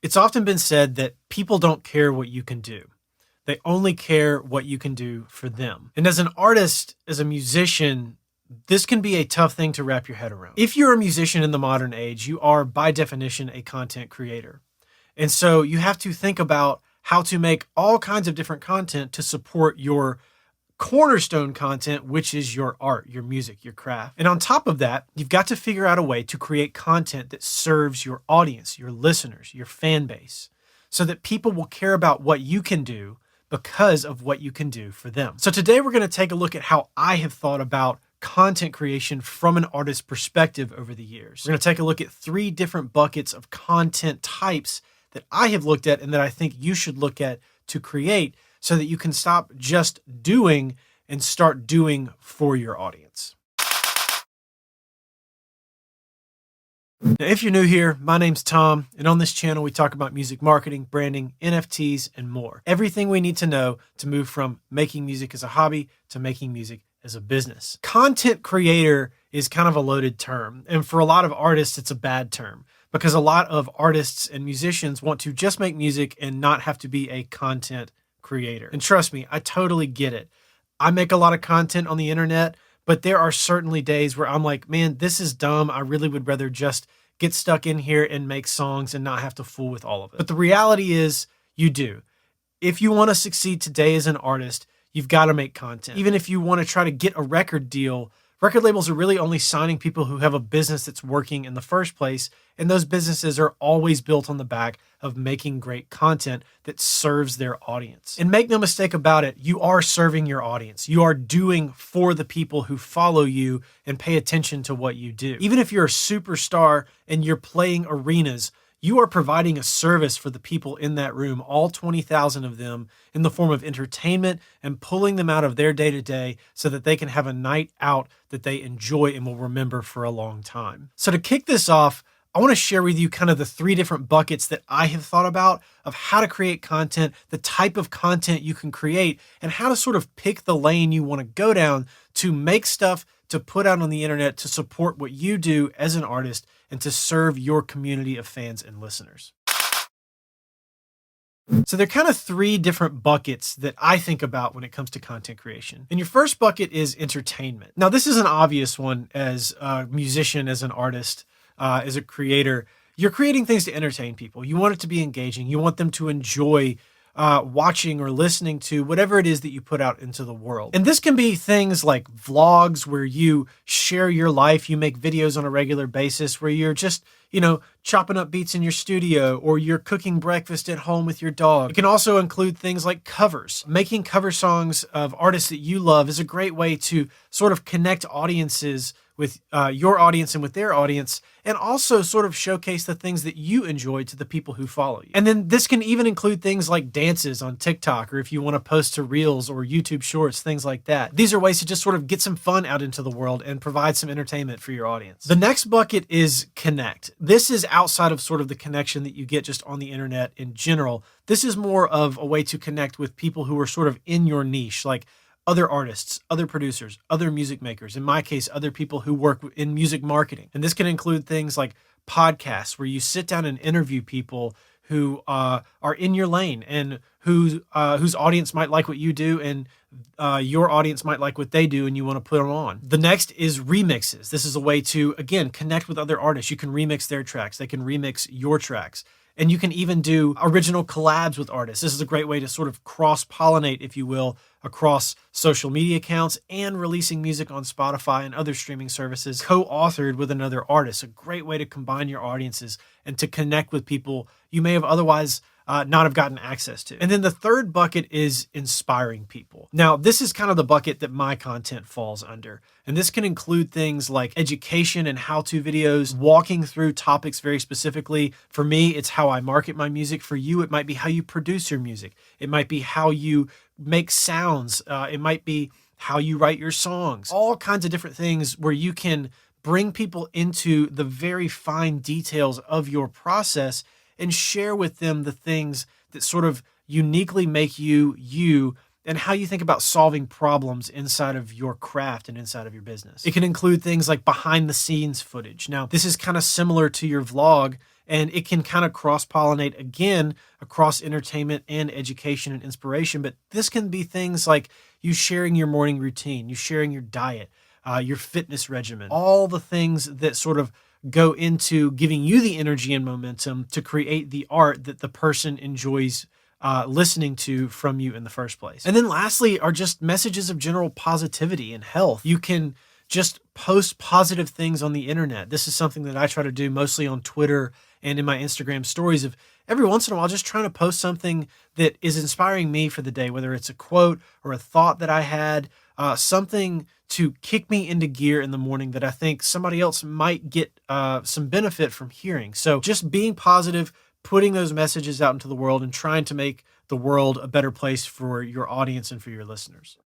It's often been said that people don't care what you can do. They only care what you can do for them. And as an artist, as a musician, this can be a tough thing to wrap your head around. If you're a musician in the modern age, you are by definition a content creator. And so you have to think about how to make all kinds of different content to support your cornerstone content, which is your art, your music, your craft. And on top of that, you've got to figure out a way to create content that serves your audience, your listeners, your fan base, so that people will care about what you can do because of what you can do for them. So today we're going to take a look at how I have thought about content creation from an artist's perspective over the years. We're going to take a look at 3 different buckets of content types that I have looked at and that I think you should look at to create, so that you can stop just doing and start doing for your audience. Now, if you're new here, my name's Tom, and on this channel, we talk about music marketing, branding, NFTs, and more. Everything we need to know to move from making music as a hobby to making music as a business. Content creator is kind of a loaded term, and for a lot of artists, it's a bad term, because a lot of artists and musicians want to just make music and not have to be a content creator. And trust me, I totally get it. I make a lot of content on the internet, but there are certainly days where I'm like, man, this is dumb. I really would rather just get stuck in here and make songs and not have to fool with all of it. But the reality is you do. If you want to succeed today as an artist, you've got to make content. Even if you want to try to get a record deal, record labels are really only signing people who have a business that's working in the first place, and those businesses are always built on the back of making great content that serves their audience. And make no mistake about it, you are serving your audience. You are doing for the people who follow you and pay attention to what you do. Even if you're a superstar and you're playing arenas, you are providing a service for the people in that room, all 20,000 of them, in the form of entertainment and pulling them out of their day-to-day so that they can have a night out that they enjoy and will remember for a long time. So to kick this off, I want to share with you kind of the 3 different buckets that I have thought about of how to create content, the type of content you can create, and how to sort of pick the lane you want to go down to make stuff to put out on the internet to support what you do as an artist and to serve your community of fans and listeners. So there are kind of 3 different buckets that I think about when it comes to content creation. And your first bucket is entertainment. Now, this is an obvious one as a musician, as an artist, as a creator. You're creating things to entertain people. You want it to be engaging. You want them to enjoy watching or listening to whatever it is that you put out into the world. And this can be things like vlogs where you share your life, you make videos on a regular basis where you're just, chopping up beats in your studio, or you're cooking breakfast at home with your dog. It can also include things like covers. Making cover songs of artists that you love is a great way to sort of connect audiences with your audience and with their audience, and also sort of showcase the things that you enjoy to the people who follow you. And then this can even include things like dances on TikTok, or if you want to post to Reels or YouTube Shorts, things like that. These are ways to just sort of get some fun out into the world and provide some entertainment for your audience. The next bucket is connect. This is outside of sort of the connection that you get just on the internet in general. This is more of a way to connect with people who are sort of in your niche, like other artists, other producers, other music makers, in my case, other people who work in music marketing. And this can include things like podcasts where you sit down and interview people who are in your lane and whose audience might like what you do, and your audience might like what they do, and you want to put them on. The next is remixes. This is a way to, again, connect with other artists. You can remix their tracks. They can remix your tracks. And you can even do original collabs with artists. This is a great way to sort of cross-pollinate, if you will, across social media accounts and releasing music on Spotify and other streaming services co-authored with another artist. A great way to combine your audiences and to connect with people you may have otherwise not have gotten access to. And then the third bucket is inspiring people. Now, this is kind of the bucket that my content falls under. And this can include things like education and how-to videos, walking through topics very specifically. For me, it's how I market my music. For you, it might be how you produce your music. It might be how you make sounds. It might be how you write your songs. All kinds of different things where you can bring people into the very fine details of your process and share with them the things that sort of uniquely make you, you, and how you think about solving problems inside of your craft and inside of your business. It can include things like behind the scenes footage. Now, this is kind of similar to your vlog, and it can kind of cross-pollinate again across entertainment and education and inspiration. But this can be things like you sharing your morning routine, you sharing your diet, your fitness regimen, all the things that sort of go into giving you the energy and momentum to create the art that the person enjoys listening to from you in the first place. And then lastly are just messages of general positivity and health. You can just post positive things on the internet. This is something that I try to do mostly on Twitter and in my Instagram stories, of every once in a while just trying to post something that is inspiring me for the day, whether it's a quote or a thought that I had, something to kick me into gear in the morning that I think somebody else might get some benefit from hearing. So just being positive, putting those messages out into the world, and trying to make the world a better place for your audience and for your listeners.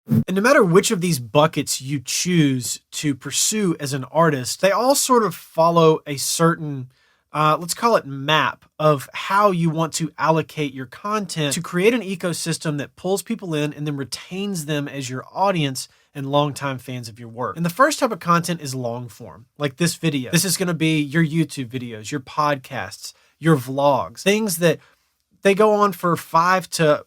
And no matter which of these buckets you choose to pursue as an artist, they all sort of follow a certain, let's call it map of how you want to allocate your content to create an ecosystem that pulls people in and then retains them as your audience and longtime fans of your work. And the first type of content is long form, like this video. This is going to be your YouTube videos, your podcasts, your vlogs, things that they go on for 5 to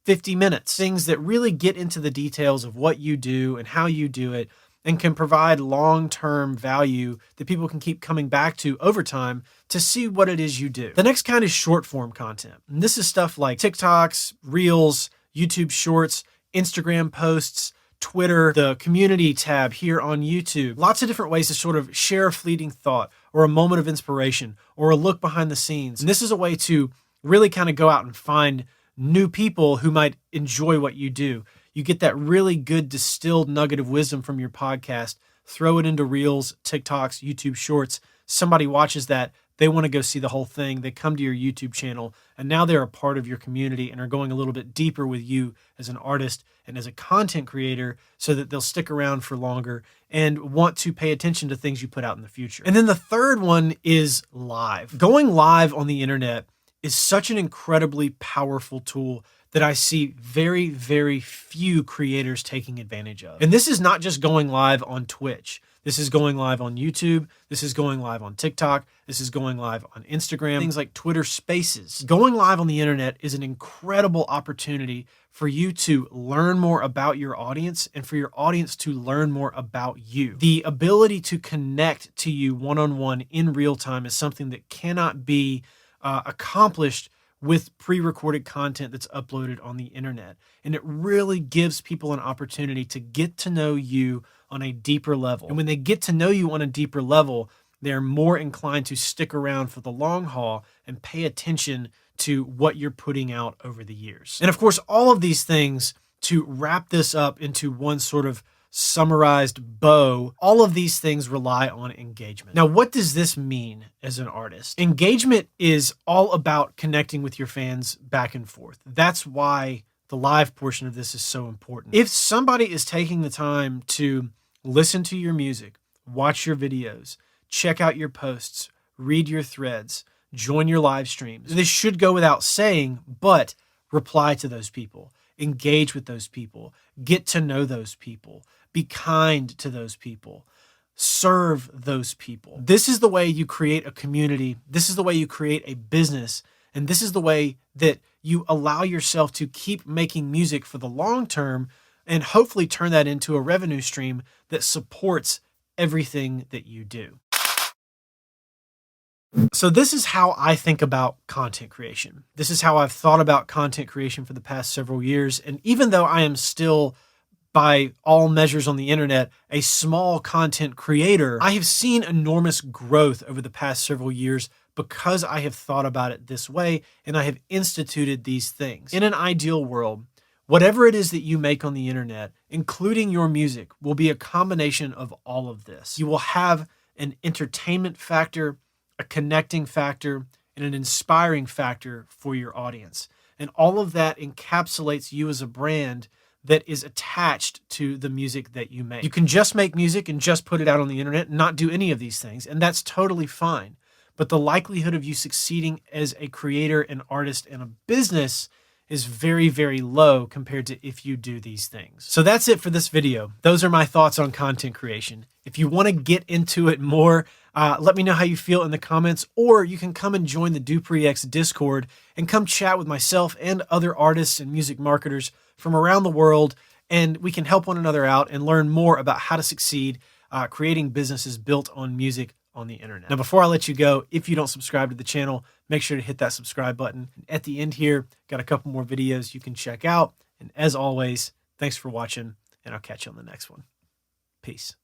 50 minutes, things that really get into the details of what you do and how you do it, and can provide long-term value that people can keep coming back to over time to see what it is you do. The next kind is short form content. And this is stuff like TikToks, Reels, YouTube Shorts, Instagram posts, Twitter, the community tab here on YouTube. Lots of different ways to sort of share a fleeting thought or a moment of inspiration or a look behind the scenes. And this is a way to really kind of go out and find new people who might enjoy what you do. You get that really good distilled nugget of wisdom from your podcast, throw it into Reels, TikToks, YouTube Shorts. Somebody watches that, they want to go see the whole thing. They come to your YouTube channel, and now they're a part of your community and are going a little bit deeper with you as an artist and as a content creator, so that they'll stick around for longer and want to pay attention to things you put out in the future. And then the third one is live. Going live on the internet is such an incredibly powerful tool that I see very, very few creators taking advantage of. And this is not just going live on Twitch. This is going live on YouTube. This is going live on TikTok. This is going live on Instagram, things like Twitter Spaces. Going live on the internet is an incredible opportunity for you to learn more about your audience and for your audience to learn more about you. The ability to connect to you one-on-one in real time is something that cannot be accomplished with pre-recorded content that's uploaded on the internet. And it really gives people an opportunity to get to know you on a deeper level. And when they get to know you on a deeper level, they're more inclined to stick around for the long haul and pay attention to what you're putting out over the years. And of course, all of these things, to wrap this up into one sort of summarized bow, all of these things rely on engagement. Now, what does this mean as an artist? Engagement is all about connecting with your fans back and forth. That's why the live portion of this is so important. If somebody is taking the time to listen to your music, watch your videos, check out your posts, read your threads, join your live streams, this should go without saying, but reply to those people, engage with those people, get to know those people, be kind to those people, serve those people. This is the way you create a community. This is the way you create a business. And this is the way that you allow yourself to keep making music for the long term and hopefully turn that into a revenue stream that supports everything that you do. So this is how I think about content creation. This is how I've thought about content creation for the past several years. And even though I am still, by all measures on the internet, a small content creator, I have seen enormous growth over the past several years because I have thought about it this way and I have instituted these things. In an ideal world, whatever it is that you make on the internet, including your music, will be a combination of all of this. You will have an entertainment factor, a connecting factor, and an inspiring factor for your audience. And all of that encapsulates you as a brand that is attached to the music that you make. You can just make music and just put it out on the internet and not do any of these things, and that's totally fine. But the likelihood of you succeeding as a creator, an artist, and a business is very, very low compared to if you do these things. So that's it for this video. Those are my thoughts on content creation. If you want to get into it more, let me know how you feel in the comments, or you can come and join the DuPree X Discord and come chat with myself and other artists and music marketers from around the world, and we can help one another out and learn more about how to succeed creating businesses built on music on the internet. Now, before I let you go, if you don't subscribe to the channel, make sure to hit that subscribe button. At the end here, got a couple more videos you can check out. And as always, thanks for watching, and I'll catch you on the next one. Peace.